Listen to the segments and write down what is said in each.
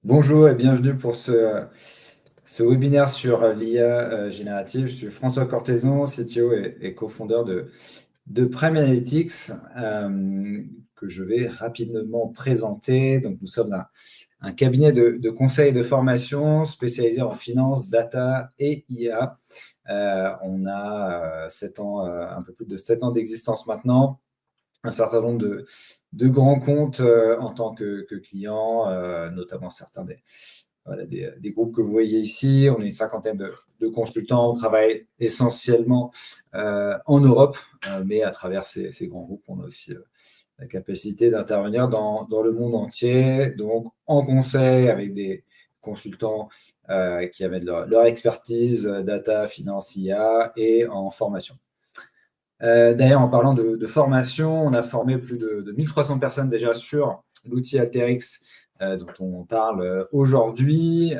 Bonjour et bienvenue pour ce webinaire sur l'IA générative. Je suis François Cortézon, CTO et cofondateur de Prime Analytics, que je vais rapidement présenter. Donc, nous sommes un cabinet de conseil et de formation spécialisé en finance, data et IA. On a 7 ans, un peu plus de 7 ans d'existence maintenant, un certain nombre de grands comptes en tant que clients, notamment certains des groupes que vous voyez ici. On est une cinquantaine de consultants. On travaille essentiellement en Europe, mais à travers ces grands groupes, on a aussi la capacité d'intervenir dans le monde entier. Donc, en conseil avec des consultants qui amènent leur expertise, data, finance, IA, et en formation. D'ailleurs, en parlant de formation, on a formé plus de 1300 personnes déjà sur l'outil Alteryx dont on parle aujourd'hui,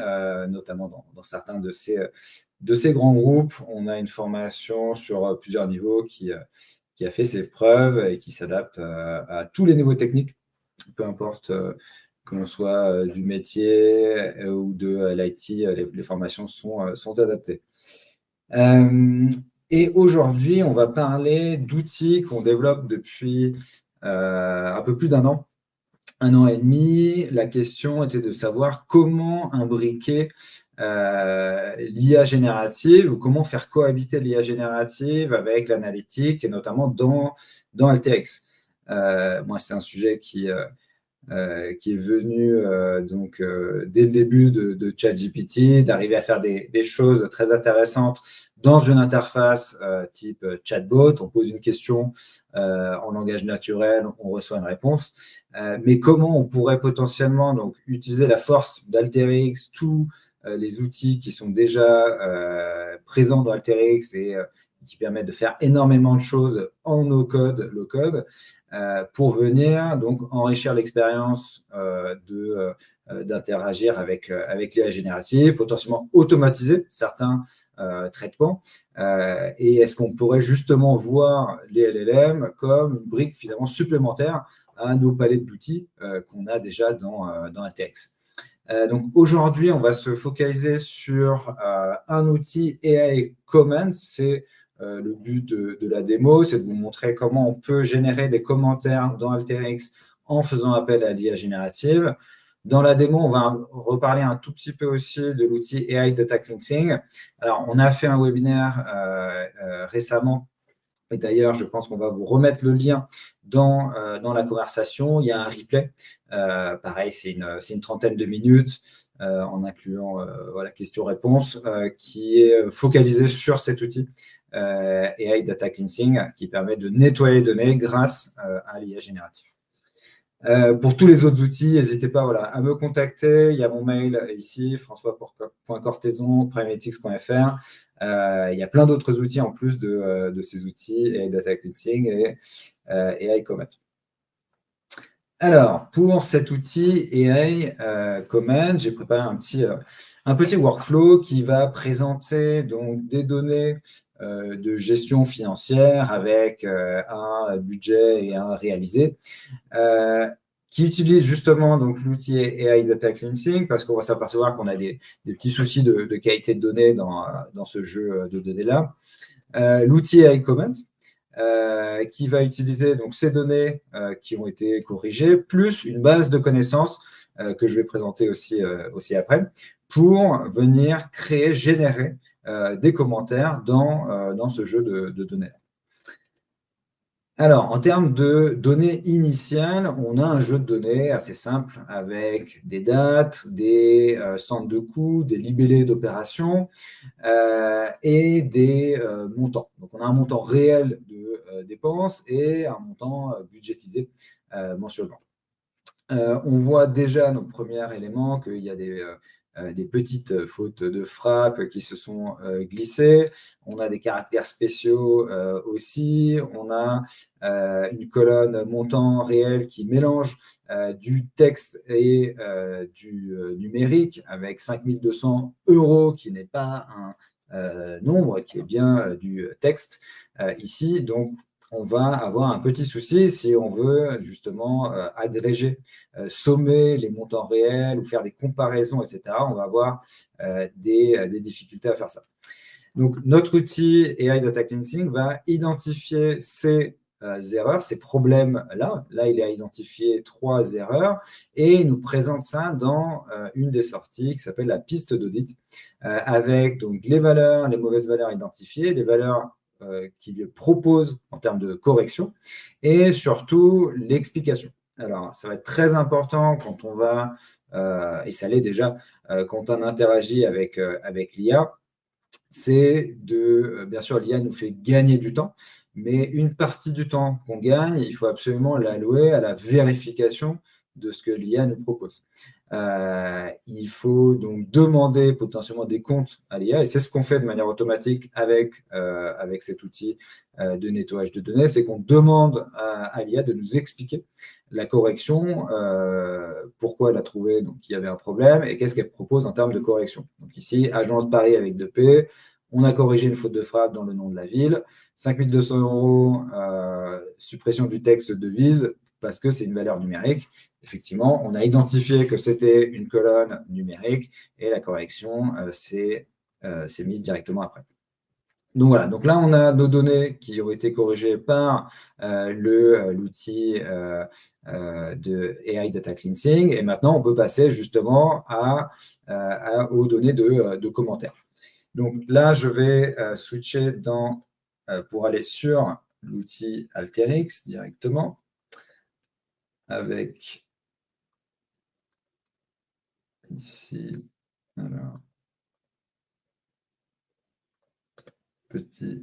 notamment dans certains de ces grands groupes. On a une formation sur plusieurs niveaux qui a fait ses preuves et qui s'adapte à tous les niveaux techniques, peu importe que l'on soit du métier ou de l'IT, les formations sont adaptées. Et aujourd'hui, on va parler d'outils qu'on développe depuis un peu plus d'un an et demi. La question était de savoir comment imbriquer l'IA générative ou comment faire cohabiter l'IA générative avec l'analytique, et notamment dans Alteryx. Moi, c'est un sujet qui est venu dès le début de ChatGPT, d'arriver à faire des choses très intéressantes dans une interface type chatbot. On pose une question en langage naturel, on reçoit une réponse. Mais comment on pourrait potentiellement donc utiliser la force d'Alterix, tous les outils qui sont déjà présents dans Alterix et qui permettent de faire énormément de choses en no-code, low-code, pour venir donc enrichir l'expérience d'interagir avec l'IA générative, potentiellement automatiser certains traitements. Et est-ce qu'on pourrait justement voir les LLM comme une brique finalement supplémentaire à nos palettes d'outils qu'on a déjà dans Alteryx. Donc aujourd'hui, on va se focaliser sur un outil AI Comments. C'est le but de la démo, c'est de vous montrer comment on peut générer des commentaires dans Alteryx en faisant appel à l'IA générative. Dans la démo, on va reparler un tout petit peu aussi de l'outil AI Data Cleansing. Alors, on a fait un webinaire récemment, et d'ailleurs, je pense qu'on va vous remettre le lien dans la conversation. Il y a un replay. Pareil, c'est une trentaine de minutes en incluant questions-réponses qui est focalisé sur cet outil AI Data Cleansing qui permet de nettoyer les données grâce à l'IA générative. Pour tous les autres outils, n'hésitez pas à me contacter. Il y a mon mail ici, françois.cortézon.primeethics.fr. Il y a plein d'autres outils en plus de ces outils, et Data Cleansing et AI Comment. Alors, pour cet outil AI Comment, j'ai préparé un petit workflow qui va présenter donc des données de gestion financière avec un budget et un réalisé, qui utilise justement donc l'outil AI Data Cleansing parce qu'on va s'apercevoir qu'on a des petits soucis de qualité de données dans ce jeu de données-là. L'outil AI Comment, qui va utiliser donc ces données qui ont été corrigées, plus une base de connaissances que je vais présenter aussi après, pour venir générer des commentaires dans ce jeu de données. Alors, en termes de données initiales, on a un jeu de données assez simple avec des dates, des centres de coûts, des libellés d'opérations et des montants. Donc, on a un montant réel de dépenses et un montant budgétisé mensuellement. On voit déjà nos premiers éléments qu'il y a des petites fautes de frappe qui se sont glissées. On a des caractères spéciaux aussi. On a une colonne montant réel qui mélange du texte et du numérique avec 5 200 € qui n'est pas un nombre, qui est bien du texte ici. Donc, on va avoir un petit souci si on veut justement agréger, sommer les montants réels ou faire des comparaisons, etc. On va avoir des difficultés à faire ça. Donc, notre outil AI Data Cleansing va identifier ces erreurs, ces problèmes-là. Là, il a identifié 3 erreurs et il nous présente ça dans une des sorties qui s'appelle la piste d'audit, avec donc les valeurs, les mauvaises valeurs identifiées, les valeurs qu'il lui propose en termes de correction et surtout l'explication. Alors, ça va être très important quand on va, et ça l'est déjà, quand on interagit avec l'IA, c'est bien sûr, l'IA nous fait gagner du temps, mais une partie du temps qu'on gagne, il faut absolument l'allouer à la vérification de ce que l'IA nous propose. Il faut donc demander potentiellement des comptes à l'IA, et c'est ce qu'on fait de manière automatique avec cet outil de nettoyage de données, c'est qu'on demande à l'IA de nous expliquer la correction, pourquoi elle a trouvé qu'il y avait un problème et qu'est-ce qu'elle propose en termes de correction. Donc ici, Agence Paris avec 2P, on a corrigé une faute de frappe dans le nom de la ville, 5 200 €, suppression du texte devise parce que c'est une valeur numérique. Effectivement, on a identifié que c'était une colonne numérique et la correction s'est mise directement après. Donc voilà, donc là on a nos données qui ont été corrigées par l'outil de AI Data Cleansing, et maintenant on peut passer justement aux données de commentaires. Donc là je vais switcher pour aller sur l'outil Alteryx directement avec ici, alors, petit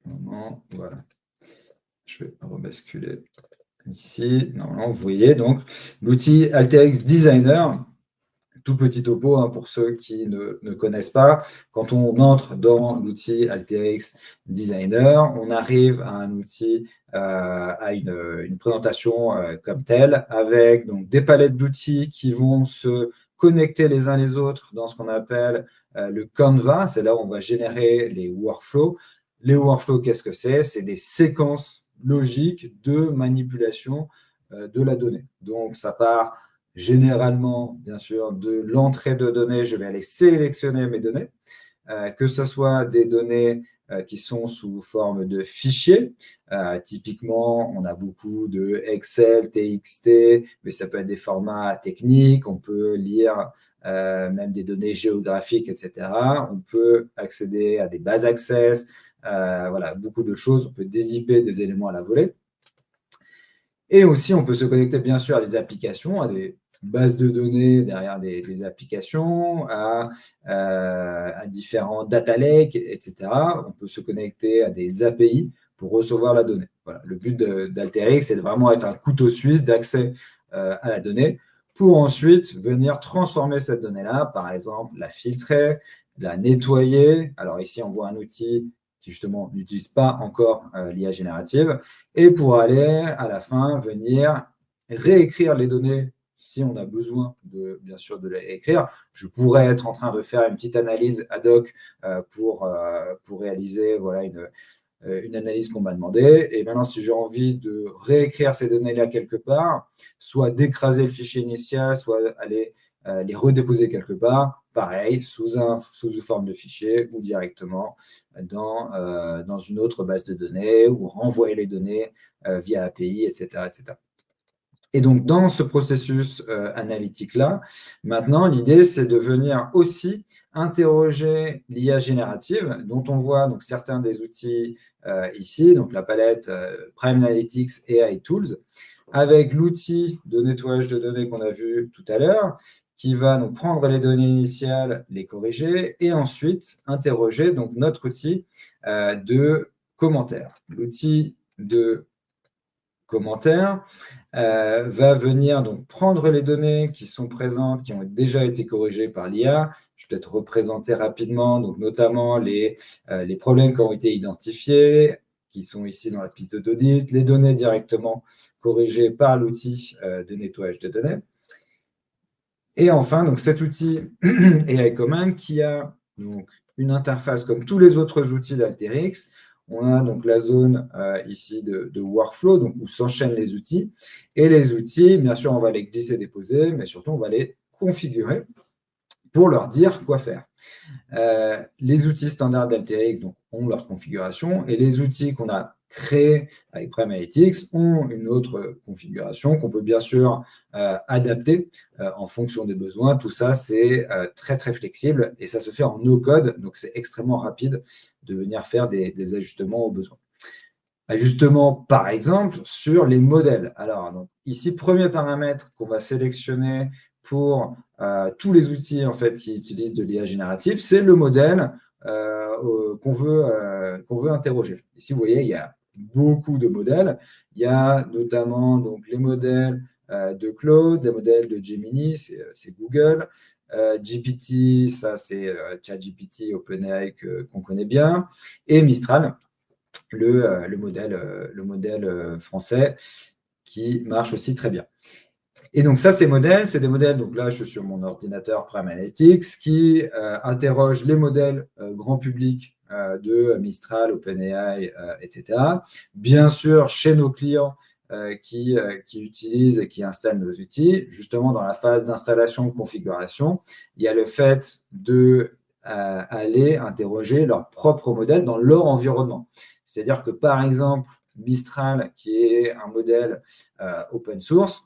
moment, voilà. Je vais rebasculer ici. Normalement, vous voyez donc l'outil Alteryx Designer. Tout petit topo pour ceux qui ne connaissent pas. Quand on entre dans l'outil Alteryx Designer, on arrive à un outil, à une présentation comme telle, avec donc des palettes d'outils qui vont se connecter les uns les autres dans ce qu'on appelle le Canva. C'est là où on va générer les workflows. Les workflows, qu'est-ce que c'est? C'est des séquences logiques de manipulation de la donnée. Donc, ça part généralement, bien sûr, de l'entrée de données. Je vais aller sélectionner mes données, que ce soit des données qui sont sous forme de fichiers. Typiquement, on a beaucoup de Excel, TXT, mais ça peut être des formats techniques. On peut lire même des données géographiques, etc. On peut accéder à des bases access. Voilà, beaucoup de choses. On peut dézipper des éléments à la volée. Et aussi, on peut se connecter, bien sûr, à des applications, à des bases de données derrière des applications, à différents data lakes, etc. On peut se connecter à des API pour recevoir la donnée. Voilà. Le but d'Alteryx, c'est de vraiment être un couteau suisse d'accès à la donnée pour ensuite venir transformer cette donnée-là, par exemple, la filtrer, la nettoyer. Alors ici, on voit un outil qui justement n'utilise pas encore l'IA générative, et pour aller à la fin venir réécrire les données si on a besoin bien sûr de les réécrire. Je pourrais être en train de faire une petite analyse ad hoc pour réaliser voilà, une analyse qu'on m'a demandé. Et maintenant, si j'ai envie de réécrire ces données-là quelque part, soit d'écraser le fichier initial, soit aller les redéposer quelque part, pareil, sous une forme de fichier ou directement dans une autre base de données ou renvoyer les données via API, etc., etc. Et donc, dans ce processus analytique-là, maintenant, l'idée, c'est de venir aussi interroger l'IA générative, dont on voit donc, certains des outils ici, donc la palette Prime Analytics AI Tools, avec l'outil de nettoyage de données qu'on a vu tout à l'heure, qui va donc prendre les données initiales, les corriger, et ensuite interroger donc, notre outil de commentaires. L'outil de commentaires va venir donc prendre les données qui sont présentes, qui ont déjà été corrigées par l'IA. Je vais peut-être représenter rapidement, donc notamment les problèmes qui ont été identifiés, qui sont ici dans la piste d'audit, les données directement corrigées par l'outil de nettoyage de données. Et enfin, donc cet outil AI Command qui a donc une interface comme tous les autres outils d'Alteryx. on a donc la zone ici de workflow, donc où s'enchaînent les outils. Et les outils, bien sûr, on va les glisser-déposer, mais surtout, on va les configurer pour leur dire quoi faire. Les outils standards d'Alterix ont leur configuration et les outils qu'on a créés avec Prime Analytics ont une autre configuration qu'on peut bien sûr adapter en fonction des besoins. Tout ça, c'est très, très flexible et ça se fait en no-code, donc c'est extrêmement rapide de venir faire des ajustements aux besoins. Ajustements, par exemple, sur les modèles. Alors, donc, ici, premier paramètre qu'on va sélectionner pour tous les outils en fait, qui utilisent de l'IA générative, c'est le modèle qu'on veut interroger. Ici, vous voyez, il y a beaucoup de modèles. Il y a notamment donc, les modèles de Claude, les modèles de Gemini, c'est Google. GPT, ça c'est ChatGPT, OpenAI qu'on connaît bien. Et Mistral, le modèle français qui marche aussi très bien. Et donc ça, c'est des modèles, donc là, je suis sur mon ordinateur Prime Analytics, qui interroge les modèles grand public de Mistral, OpenAI, etc. Bien sûr, chez nos clients qui utilisent et qui installent nos outils, justement dans la phase d'installation, de configuration, il y a le fait de aller interroger leur propre modèle dans leur environnement. C'est-à-dire que, par exemple, Mistral, qui est un modèle open source,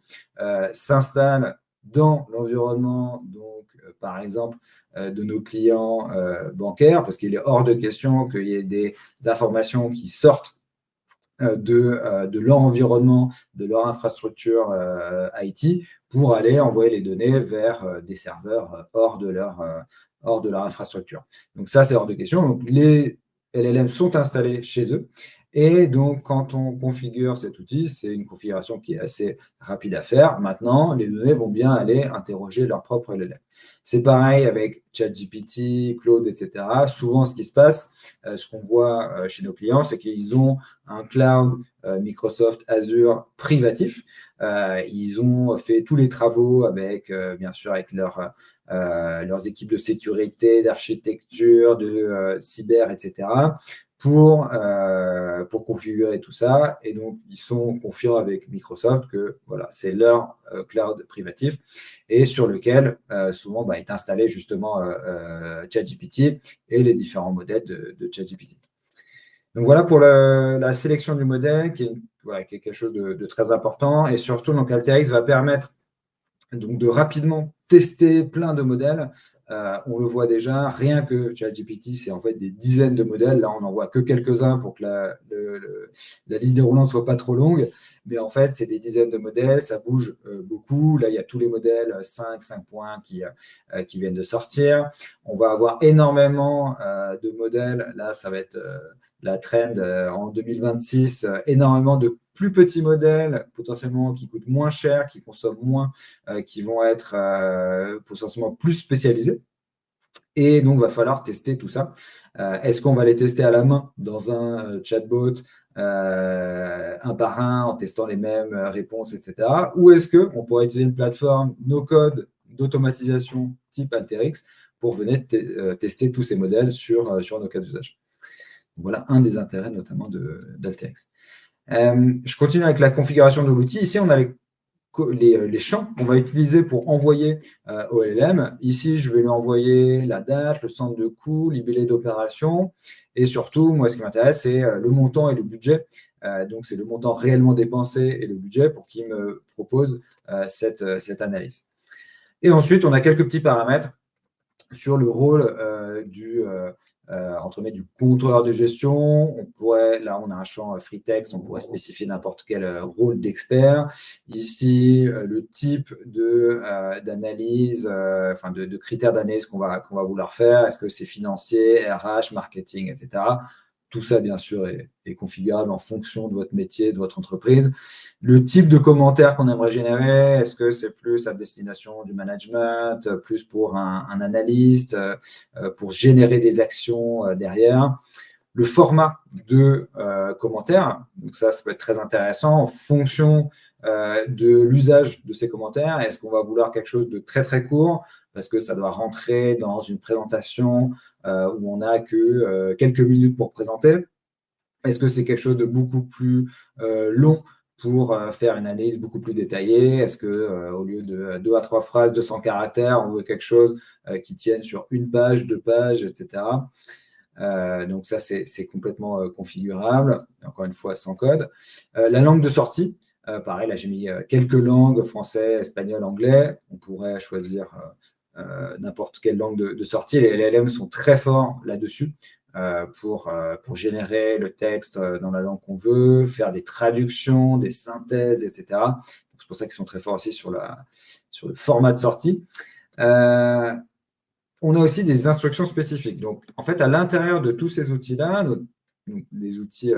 s'installe dans l'environnement, donc, par exemple, de nos clients bancaires, parce qu'il est hors de question qu'il y ait des informations qui sortent de leur environnement, de leur infrastructure IT, pour aller envoyer les données vers des serveurs hors de leur infrastructure. Donc ça, c'est hors de question. Donc les LLM sont installés chez eux. Et donc, quand on configure cet outil, c'est une configuration qui est assez rapide à faire. Maintenant, les données vont bien aller interroger leur propre LLM. C'est pareil avec ChatGPT, Claude, etc. Souvent, ce qui se passe, ce qu'on voit chez nos clients, c'est qu'ils ont un cloud Microsoft Azure privatif. Ils ont fait tous les travaux avec, bien sûr, avec leurs équipes de sécurité, d'architecture, de cyber, etc. Pour configurer tout ça. Et donc, ils sont confiants avec Microsoft que voilà, c'est leur cloud privatif et sur lequel souvent est installé justement ChatGPT et les différents modèles de ChatGPT. Donc voilà pour la sélection du modèle qui est quelque chose de très important. Et surtout, donc, Alteryx va permettre donc, de rapidement tester plein de modèles. On le voit déjà, rien que ChatGPT, c'est en fait des dizaines de modèles. Là, on n'en voit que quelques-uns pour que la liste déroulante ne soit pas trop longue. Mais en fait, c'est des dizaines de modèles, ça bouge beaucoup. Là, il y a tous les modèles 5 points qui viennent de sortir. On va avoir énormément de modèles. Là, ça va être la trend en 2026, énormément de plus petits modèles, potentiellement qui coûtent moins cher, qui consomment moins, qui vont être potentiellement plus spécialisés. Et donc, il va falloir tester tout ça. Est-ce qu'on va les tester à la main dans un chatbot un par un en testant les mêmes réponses, etc. Ou est-ce qu'on pourrait utiliser une plateforme no-code d'automatisation type Alteryx pour venir tester tous ces modèles sur nos cas d'usage? Voilà un des intérêts notamment d'Alterix. Je continue avec la configuration de l'outil. Ici, on a les champs qu'on va utiliser pour envoyer au LLM. Ici, je vais lui envoyer la date, le centre de coût, libellé d'opération. Et surtout, moi, ce qui m'intéresse, c'est le montant et le budget. Donc, c'est le montant réellement dépensé et le budget pour qu'il me propose cette analyse. Et ensuite, on a quelques petits paramètres sur le rôle du contrôleur de gestion. Là, on a un champ free text, on pourrait spécifier n'importe quel rôle d'expert. Ici, le type d'analyse, de critères d'analyse qu'on va vouloir faire. Est-ce que c'est financier, RH, marketing, etc. Tout ça, bien sûr, est configurable en fonction de votre métier, de votre entreprise. Le type de commentaire qu'on aimerait générer, est-ce que c'est plus à destination du management, plus pour un analyste, pour générer des actions derrière. Le format de commentaires, donc ça peut être très intéressant en fonction de l'usage de ces commentaires. Est-ce qu'on va vouloir quelque chose de très, très court parce que ça doit rentrer dans une présentation où on n'a que quelques minutes pour présenter? Est-ce que c'est quelque chose de beaucoup plus long pour faire une analyse beaucoup plus détaillée? Est-ce que au lieu de 2 à 3 phrases, 200 caractères, on veut quelque chose qui tienne sur une page, 2 pages, etc. Donc ça, c'est complètement configurable, encore une fois sans code. La langue de sortie, pareil, là j'ai mis quelques langues, français, espagnol, anglais. On pourrait choisir n'importe quelle langue de sortie. Les LLM sont très forts là-dessus pour générer le texte dans la langue qu'on veut, faire des traductions, des synthèses, etc. C'est pour ça qu'ils sont très forts aussi sur le format de sortie. On a aussi des instructions spécifiques. Donc, en fait, à l'intérieur de tous ces outils-là, les outils,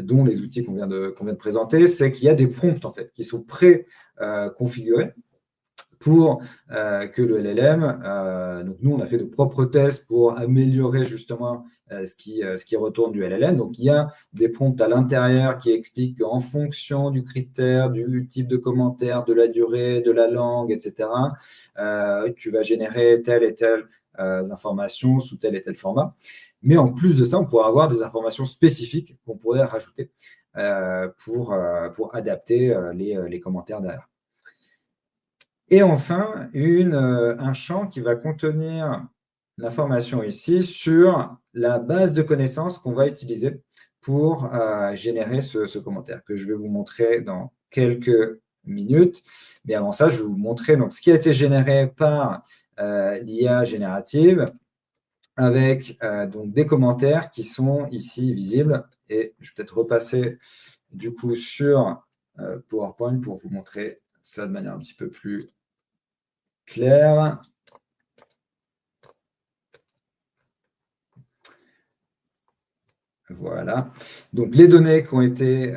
dont les outils qu'on vient de présenter, c'est qu'il y a des prompts, en fait, qui sont pré-configurés pour que le LLM, donc nous, on a fait de propres tests pour améliorer justement ce qui retourne du LLM. Donc, il y a des prompts à l'intérieur qui expliquent qu'en fonction du critère, du type de commentaire, de la durée, de la langue, etc., tu vas générer telle et telle information sous tel et tel format. Mais en plus de ça, on pourrait avoir des informations spécifiques qu'on pourrait rajouter pour adapter les commentaires derrière. Et enfin, un champ qui va contenir l'information ici sur la base de connaissances qu'on va utiliser pour générer ce commentaire, que je vais vous montrer dans quelques minutes. Mais avant ça, je vais vous montrer donc, ce qui a été généré par l'IA générative avec donc, des commentaires qui sont ici visibles. Et je vais peut-être repasser du coup sur PowerPoint pour vous montrer ça de manière un petit peu plus claire. Voilà. Donc, les données qui ont été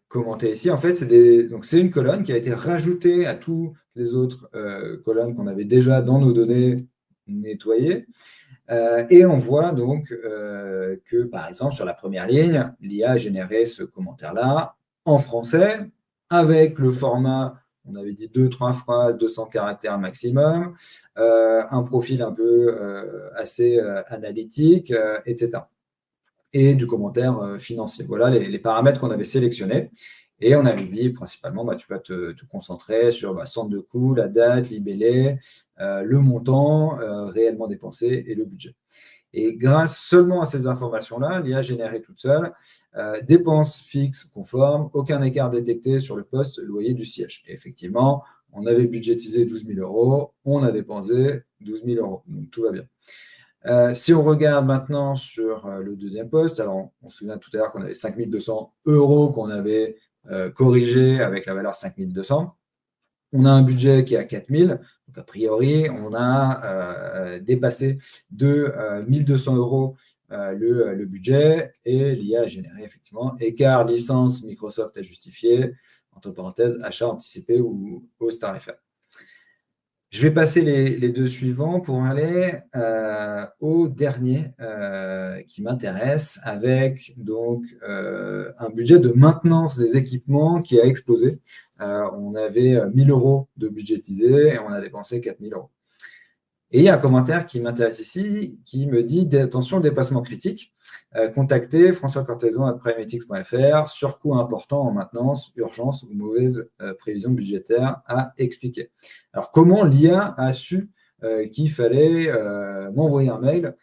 commentées ici, en fait, c'est une colonne qui a été rajoutée à toutes les autres colonnes qu'on avait déjà dans nos données nettoyées. Et on voit donc que, par exemple, sur la première ligne, l'IA a généré ce commentaire-là en français avec le format, on avait dit 2-3 phrases, 200 caractères maximum, un profil un peu assez analytique, etc. Et du commentaire financier. Voilà les paramètres qu'on avait sélectionnés. Et on avait dit principalement, tu vas te concentrer sur centre de coût, la date, libellé, le montant réellement dépensé et le budget. Et grâce seulement à ces informations-là, l'IA a généré toute seule dépenses fixes conformes, aucun écart détecté sur le poste loyer du siège. Et effectivement, on avait budgétisé 12 000 €, on a dépensé 12 000 €. Donc tout va bien. Si on regarde maintenant sur le deuxième poste, alors on se souvient tout à l'heure qu'on avait 5 200 € qu'on avait corrigé avec la valeur 5 200. On a un budget qui est à 4 000. Donc, a priori, on a dépassé de 1 200 € le budget et l'IA a généré effectivement écart licence Microsoft à justifier, entre parenthèses, achat anticipé ou hausse tarifaire. Je vais passer les deux suivants pour aller au dernier qui m'intéresse avec donc un budget de maintenance des équipements qui a explosé. On avait 1 000 € de budgétisé et on a dépensé 4 000 €. Et il y a un commentaire qui m'intéresse ici qui me dit attention, dépassement critique. Contactez François Cortaison à primeethics.fr, surcoût important en maintenance, urgence ou mauvaise prévision budgétaire à expliquer. Alors, comment l'IA a su qu'il fallait m'envoyer un mail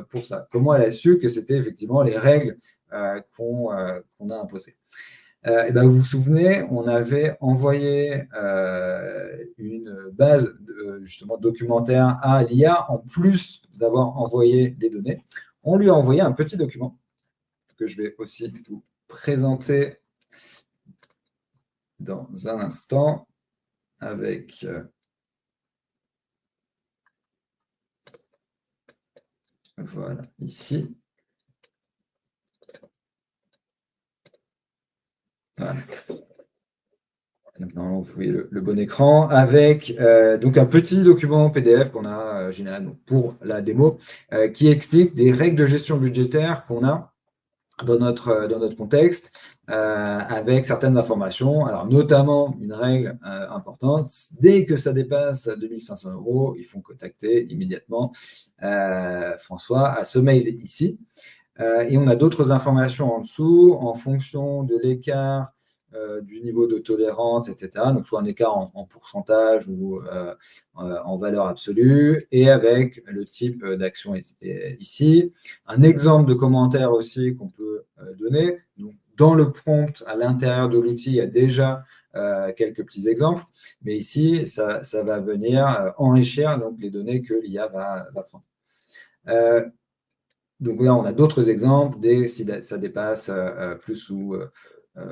pour ça? Comment elle a su que c'était effectivement les règles qu'on a imposées? Vous vous souvenez, on avait envoyé une base justement documentaire à l'IA en plus d'avoir envoyé les données. On lui a envoyé un petit document que je vais aussi vous présenter dans un instant avec voilà, ici. Voilà. Maintenant, vous voyez le bon écran avec donc un petit document PDF qu'on a généré pour la démo qui explique des règles de gestion budgétaire qu'on a dans notre contexte avec certaines informations. Alors, notamment, une règle importante, dès que ça dépasse 2 500 €, il faut contacter immédiatement François à ce mail ici. Et on a d'autres informations en dessous en fonction de l'écart du niveau de tolérance, etc. Donc, soit un écart en pourcentage ou en valeur absolue, et avec le type d'action ici. Un exemple de commentaire aussi qu'on peut donner. Donc, dans le prompt, à l'intérieur de l'outil, il y a déjà quelques petits exemples, mais ici, ça va venir enrichir donc, les données que l'IA va prendre. Donc là, on a d'autres exemples, si ça dépasse plus ou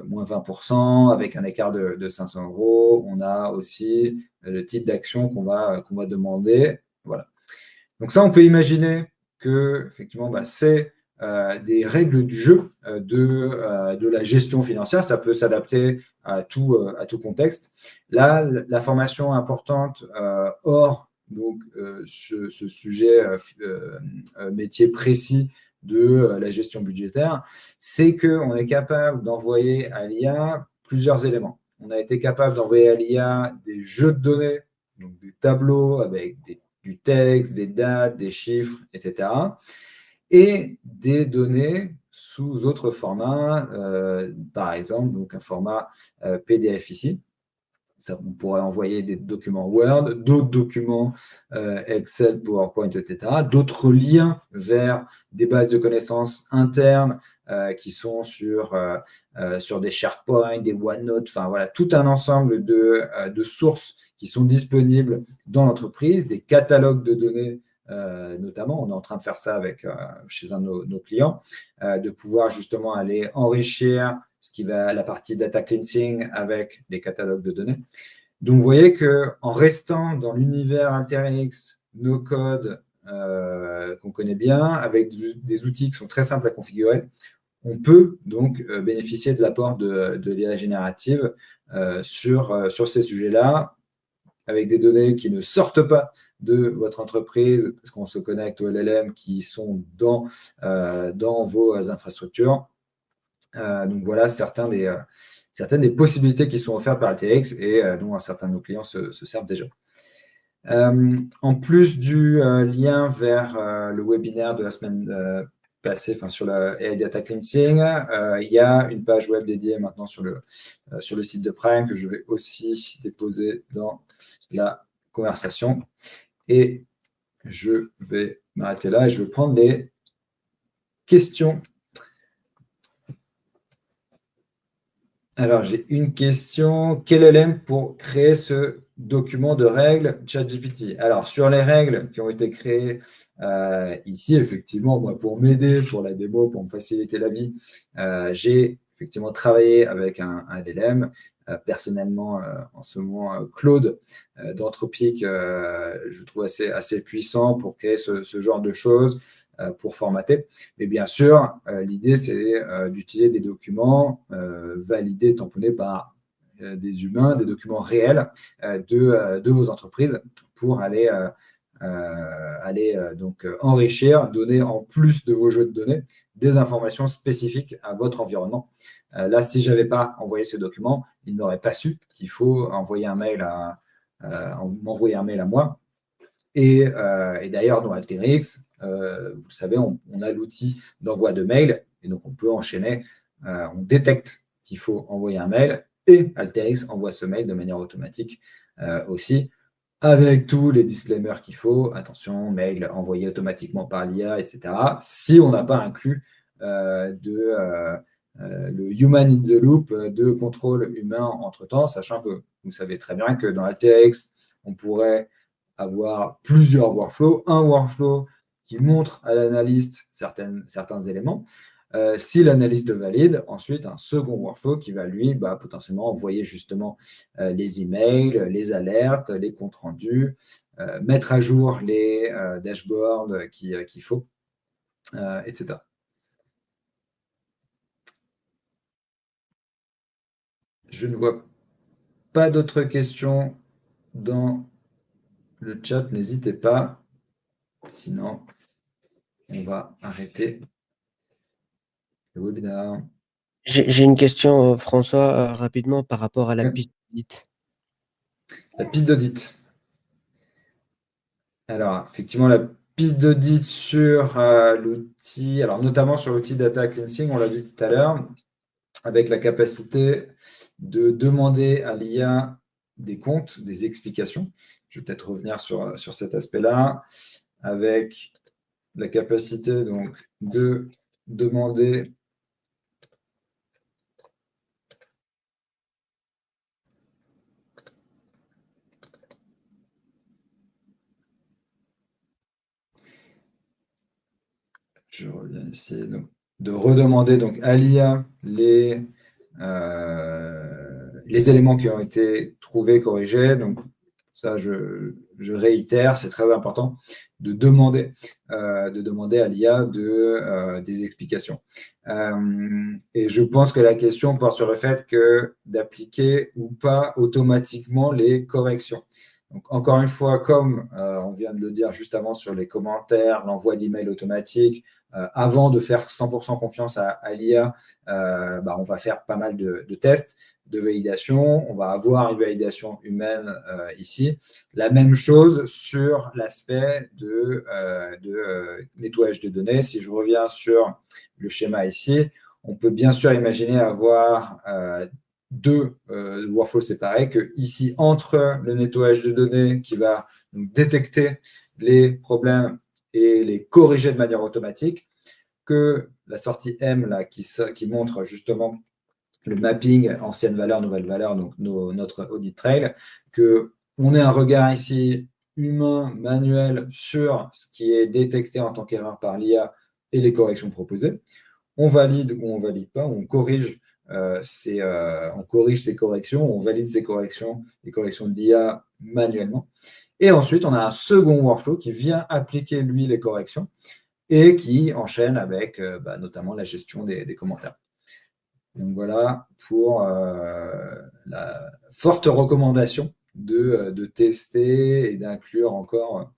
moins 20%, avec un écart de 500 €. On a aussi le type d'action qu'on va demander. Voilà. Donc ça, on peut imaginer que effectivement, c'est des règles du jeu de la gestion financière. Ça peut s'adapter à tout contexte. Là, l'information importante hors donc, ce sujet métier précis de la gestion budgétaire, c'est qu'on est capable d'envoyer à l'IA plusieurs éléments. On a été capable d'envoyer à l'IA des jeux de données, donc des tableaux avec du texte, des dates, des chiffres, etc. Et des données sous autres formats, par exemple, donc un format PDF ici. Ça, on pourrait envoyer des documents Word, d'autres documents Excel, PowerPoint, etc. D'autres liens vers des bases de connaissances internes qui sont sur des SharePoint, des OneNote, enfin voilà, tout un ensemble de sources qui sont disponibles dans l'entreprise, des catalogues de données notamment. On est en train de faire ça chez un de nos clients, de pouvoir justement aller enrichir la partie data cleansing avec des catalogues de données. Donc, vous voyez qu'en restant dans l'univers AlterX, no code qu'on connaît bien, avec des outils qui sont très simples à configurer, on peut donc bénéficier de l'apport de l'IA générative sur ces sujets-là, avec des données qui ne sortent pas de votre entreprise, parce qu'on se connecte aux LLM qui sont dans vos infrastructures. Donc voilà certaines des possibilités qui sont offertes par AlterX et dont certains de nos clients se servent déjà. En plus du lien vers le webinaire de la semaine passée, sur la AI Data Cleansing, il y a une page web dédiée maintenant sur le site de Prime que je vais aussi déposer dans la conversation. Et je vais m'arrêter là et je vais prendre les questions. Alors, j'ai une question. Quel LM pour créer ce document de règles ChatGPT? Alors, sur les règles qui ont été créées ici, effectivement, moi, pour m'aider, pour la démo, pour me faciliter la vie, j'ai effectivement travaillé avec un LLM. Personnellement, en ce moment, Claude d'Anthropic, je trouve assez puissant pour créer ce genre de choses, pour formater. Mais bien sûr, l'idée, c'est d'utiliser des documents validés, tamponnés par des humains, des documents réels de vos entreprises pour aller donc enrichir, donner en plus de vos jeux de données des informations spécifiques à votre environnement. Là, si je n'avais pas envoyé ce document, il n'aurait pas su qu'il faut m'envoyer un mail à moi. Et d'ailleurs, dans AlterX, vous le savez, on a l'outil d'envoi de mail, et donc on peut enchaîner, on détecte qu'il faut envoyer un mail, et AlterX envoie ce mail de manière automatique aussi, avec tous les disclaimers qu'il faut. Attention, mail envoyé automatiquement par l'IA, etc. Si on n'a pas inclus le human in the loop de contrôle humain entre-temps, sachant que vous savez très bien que dans AlterX, on pourrait avoir plusieurs workflows. Un workflow qui montre à l'analyste certains éléments. Si l'analyste valide, ensuite un second workflow qui va lui potentiellement envoyer justement les emails, les alertes, les comptes rendus, mettre à jour les dashboards qu'il faut, etc. Je ne vois pas d'autres questions dans le chat, n'hésitez pas. Sinon, on va arrêter le webinaire. J'ai une question, François, rapidement par rapport à la Ouais. piste d'audit. La piste d'audit. Alors, effectivement, la piste d'audit sur l'outil, alors notamment sur l'outil Data Cleansing, on l'a dit tout à l'heure, avec la capacité de demander à l'IA des comptes, des explications. Je vais peut-être revenir sur cet aspect-là, avec la capacité donc de demander je reviens ici, donc, de redemander donc à l'IA les éléments qui ont été trouvés, corrigés. Donc, ça, je réitère, c'est très important de demander à l'IA des explications. Et je pense que la question porte sur le fait que d'appliquer ou pas automatiquement les corrections. Donc, encore une fois, comme on vient de le dire juste avant sur les commentaires, l'envoi d'emails automatique, avant de faire 100% confiance à l'IA, on va faire pas mal de tests, de validation. On va avoir une validation humaine ici. La même chose sur l'aspect de nettoyage de données. Si je reviens sur le schéma ici, on peut bien sûr imaginer avoir deux workflows séparés, que ici, entre le nettoyage de données qui va donc détecter les problèmes et les corriger de manière automatique, que la sortie M là, qui montre justement le mapping ancienne valeur, nouvelle valeur, donc notre audit trail, qu'on ait un regard ici humain, manuel, sur ce qui est détecté en tant qu'erreur par l'IA et les corrections proposées. On valide ou on ne valide pas, on corrige ces corrections, on valide ces corrections, les corrections de l'IA manuellement. Et ensuite, on a un second workflow qui vient appliquer, lui, les corrections et qui enchaîne avec notamment la gestion des commentaires. Donc voilà pour la forte recommandation de tester et d'inclure encore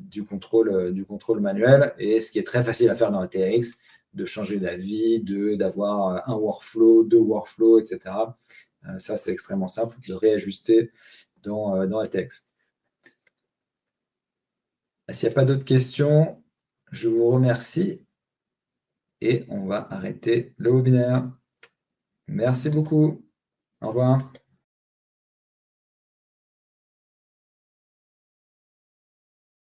du contrôle manuel. Et ce qui est très facile à faire dans la TRX, de changer d'avis, d'avoir un workflow, deux workflows, etc. Ça, c'est extrêmement simple de réajuster dans la TRX. S'il n'y a pas d'autres questions, je vous remercie et on va arrêter le webinaire. Merci beaucoup. Au revoir.